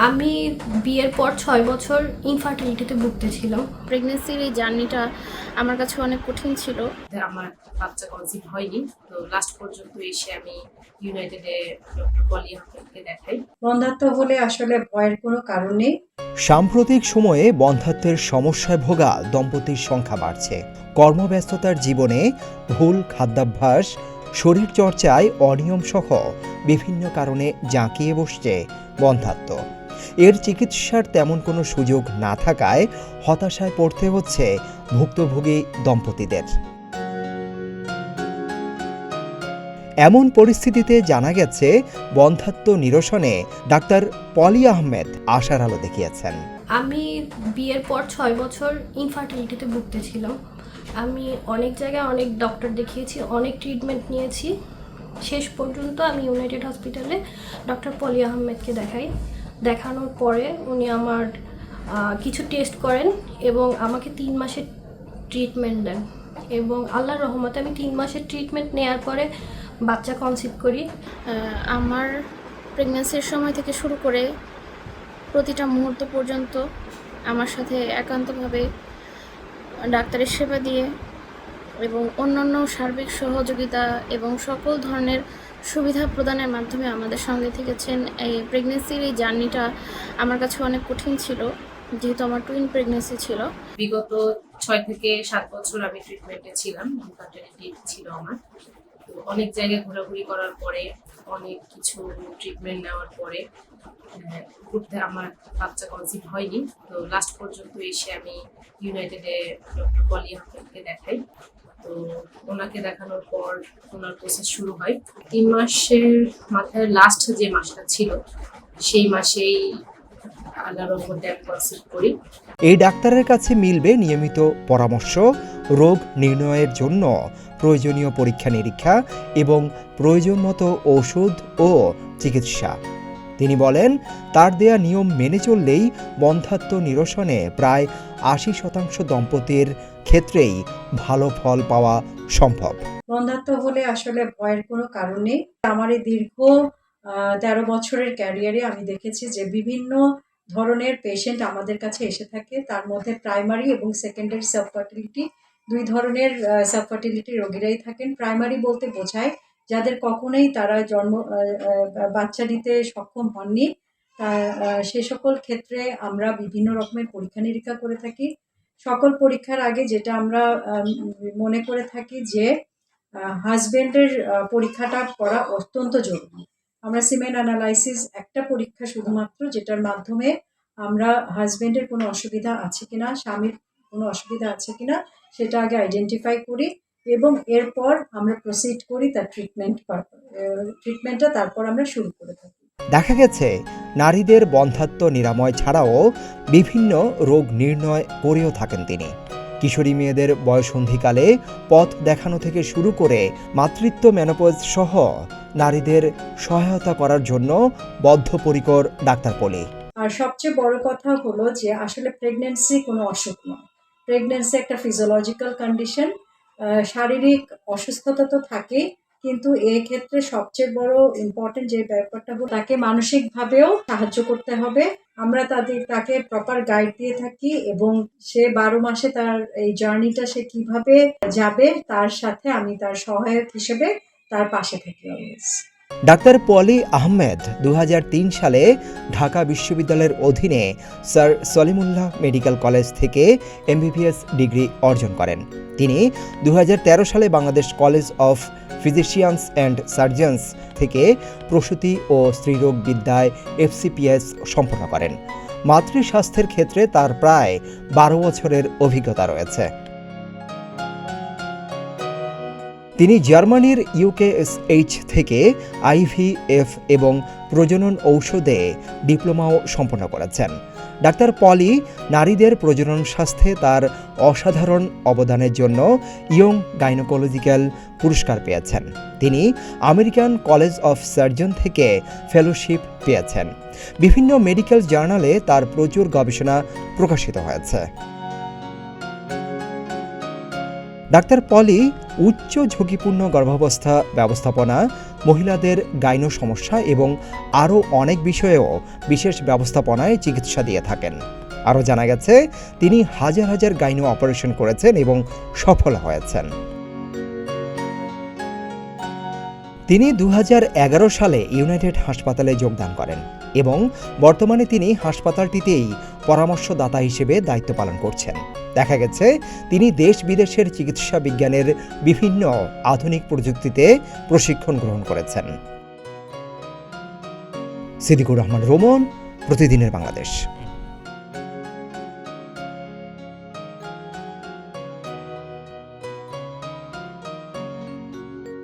আমি বিয়ের পর 6 বছর ইনফার্টিলিটিতে ভুগতেছিলাম। প্রেগনেন্সির এই জার্নিটা আমার কাছে অনেক কঠিন ছিল। আমার বাচ্চা কনসিভ হয়নি, তো লাস্ট পর্যন্ত এসে আমি ইউনাইটেডে ডক্টর পলি আহমেদকে দেখাই। বন্ধ্যাত্ব হলে আসলে ভয়ের কোনো কারণ নেই। সাম্প্রতিক সময়ে বন্ধ্যাত্বের সমস্যায় ভোগা দম্পতির সংখ্যা বাড়ছে। কর্মব্যস্ততার জীবনে ভুল খাদ্যাভ্যাস, শরীরচর্চায় অনিয়ম সহ বিভিন্ন কারণে জাঁকিয়ে বসছে বন্ধ্যাত্ব। এর চিকিৎসার তেমন কোনো সুযোগ না থাকায় হতাশায় পড়তে হচ্ছে ভুক্তভোগী দম্পতিদের। এমন পরিস্থিতিতে জানা গেছে বন্ধ্যাত্ব নিরসনে ডাক্তার পলি আহমেদ আশার আলো দেখিয়েছেন। আমি বিয়ের পর 6 বছর ইনফার্টিলিটিতে ভুগতেছিলাম। আমি অনেক জায়গায় অনেক ডক্টর দেখিয়েছি, অনেক ট্রিটমেন্ট নিয়েছি। শেষ পর্যন্ত আমি ইউনাইটেড হসপিটালে ডক্টর পলি আহমেদকে দেখাই। দেখানোর পরে উনি আমার কিছু টেস্ট করেন এবং আমাকে 3 মাসের ট্রিটমেন্ট দেন, এবং আল্লাহর রহমতে আমি 3 মাসের ট্রিটমেন্ট নেওয়ার পরে বাচ্চা কনসিভ করি। আমার প্রেগনেন্সির সময় থেকে শুরু করে প্রতিটা মুহূর্ত পর্যন্ত আমার সাথে একান্তভাবে ডাক্তারের সেবা দিয়ে এবং অন্যান্য সার্বিক সহযোগিতা এবং সকল ধরনের সুবিধা প্রদানের মাধ্যমে আমাদের সঙ্গে থেকেছেন। এই প্রেগনেন্সির এই জার্নিটা আমার কাছে অনেক কঠিন ছিল, যেহেতু আমার টুইন প্রেগনেন্সি ছিল। বিগত 6 থেকে 7 বছর আমি ট্রিটমেন্টে ছিলাম, ইনফার্টিলিটি ছিল আমার। তো অনেক জায়গায় ঘোরাঘুরি করার পরে, অনেক কিছু ট্রিটমেন্ট নেওয়ার পরে আমার বাচ্চা কনসিভ হয়নি। তো লাস্ট পর্যন্ত এসে আমি ইউনাইটেডে ডক্টর পলি আহমেদকে দেখাই। তো ওনাকে দেখানোর পর ওনার প্রসেস শুরু হয়। 3 মাসের মাথায় লাস্ট যে মাসটা ছিল, সেই মাসেই আল্লাহর রহমতে আমি কনসিভ করি। এই ডাক্তারের কাছে মিলবে নিয়মিত পরামর্শ, রোগ নির্ণয়ের জন্য প্রয়োজনীয় পরীক্ষা নিরীক্ষা এবং প্রয়োজন মতো ওষুধ ও চিকিৎসা। তিনি বলেন, তার দেয়া নিয়ম মেনে চললেই বন্ধ্যাত্ব নিরসনে প্রায় 80% দম্পতির ক্ষেত্রেই ভালো ফল পাওয়া সম্ভব। বন্ধ্যাত্ব হলে আসলে ভয়ের কোনো কারণ নেই। আমার এই দীর্ঘ 13 বছরের ক্যারিয়ারে আমি দেখেছি যে বিভিন্ন ধরনের পেশেন্ট আমাদের কাছে এসে থাকে। তার মধ্যে প্রাইমারি এবং সেকেন্ডারি সাবফার্টিলিটি, 2 ধরনের সাবফার্টিলিটি রোগীরাই থাকেন। প্রাইমারি বলতে বোঝায় যাদের কখনোই তারা বাচ্চা দিতে সক্ষম হননি। সে সকল ক্ষেত্রে আমরা বিভিন্ন রকমের পরীক্ষা নিরীক্ষা করে থাকি। সকল পরীক্ষার আগে যেটা আমরা মনে করে থাকি যে হাজবেন্ডের পরীক্ষাটা করা অত্যন্ত জরুরি। আমরা সিমেন অ্যানালাইসিস একটা পরীক্ষা শুধুমাত্র, যেটার মাধ্যমে আমরা হাজবেন্ডের কোনো অসুবিধা আছে কিনা, স্বামীর কোনো অসুবিধা আছে কিনা সেটা আগে আইডেন্টিফাই করি এবং এরপর আমরা প্রসিড করি তার ট্রিটমেন্টটা তারপর আমরা শুরু করে থাকি। দেখা গেছে নারীদের বন্ধ্যাত্ব নিরাময় ছাড়াও বিভিন্ন রোগ নির্ণয় করেও থাকেন তিনি। কিশোরী মেয়েদের বয়সন্ধিকালে পথ দেখানো থেকে শুরু করে মাতৃত্ব, মেনোপজ সহ নারীদের সহায়তা করার জন্য বদ্ধপরিকর ডাক্তার পলি। আর সবচেয়ে বড় কথা হলো যে আসলে প্রেগনেন্সি কোনো অসুখ নয়। প্রেগনেন্সি একটা ফিজিওলজিক্যাল কন্ডিশন। শারীরিক অসুস্থতা তো থাকেই, কিন্তু এক্ষেত্রে সবচেয়ে বড় ইম্পর্টেন্ট যে ব্যাপারটা হলো তাকে মানসিকভাবেও সাহায্য করতে হবে। আমরা তাকে প্রপার গাইড দিয়ে থাকি এবং সে 12 মাসে তার এই জার্নিটা সে কিভাবে যাবে তার সাথে আমি তার সহায়ক হিসেবে তার পাশে থাকি অলওয়েজ। ডাক্তার পলি আহমেদ 2003 সালে ঢাকা বিশ্ববিদ্যালয়ের অধীনে স্যার সলিমুল্লাহ মেডিকেল কলেজ থেকে এমবিবিএস ডিগ্রি অর্জন করেন। তিনি 2013 সালে Bangladesh college of physicians and surgeons থেকে প্রসূতি ও স্ত্রীরোগ বিদ্যায় FCPS সম্পন্ন করেন। মাতৃস্বাস্থ্যের ক্ষেত্রে তার প্রায় 12 বছরের অভিজ্ঞতা রয়েছে। তিনি জার্মানির UKSH থেকে IVF এবং প্রজনন ঔষধে ডিপ্লোমাও সম্পন্ন করেছেন। ডাক্তার পলি নারীদের প্রজনন স্বাস্থ্যে তার অসাধারণ অবদানের জন্য ইয়ং গাইনোকোলজিক্যাল পুরস্কার পেয়েছেন। তিনি আমেরিকান কলেজ অফ সার্জন থেকে ফেলোশিপ পেয়েছেন। বিভিন্ন মেডিকেল জার্নালে তার প্রচুর গবেষণা প্রকাশিত হয়েছে। ডাক্তার পলি উচ্চ ঝুঁকিপূর্ণ গর্ভাবস্থা ব্যবস্থাপনা, মহিলাদের গাইনো সমস্যা এবং আরও অনেক বিষয়েও বিশেষ ব্যবস্থাপনায় চিকিৎসা দিয়ে থাকেন। আরও জানা গেছে তিনি হাজার হাজার গাইনো অপারেশন করেছেন এবং সফল হয়েছেন। তিনি 2011 সালে ইউনাইটেড হাসপাতালে যোগদান করেন এবং বর্তমানে তিনি হাসপাতালটিতেই পরামর্শদাতা হিসেবে দায়িত্ব পালন করছেন। দেখা গেছে তিনি দেশ বিদেশের চিকিৎসা বিজ্ঞানের বিভিন্ন আধুনিক প্রযুক্তিতে প্রশিক্ষণ গ্রহণ করেছেন। সিদ্দিকুর রহমান রোমন, প্রতিদিনের বাংলাদেশ।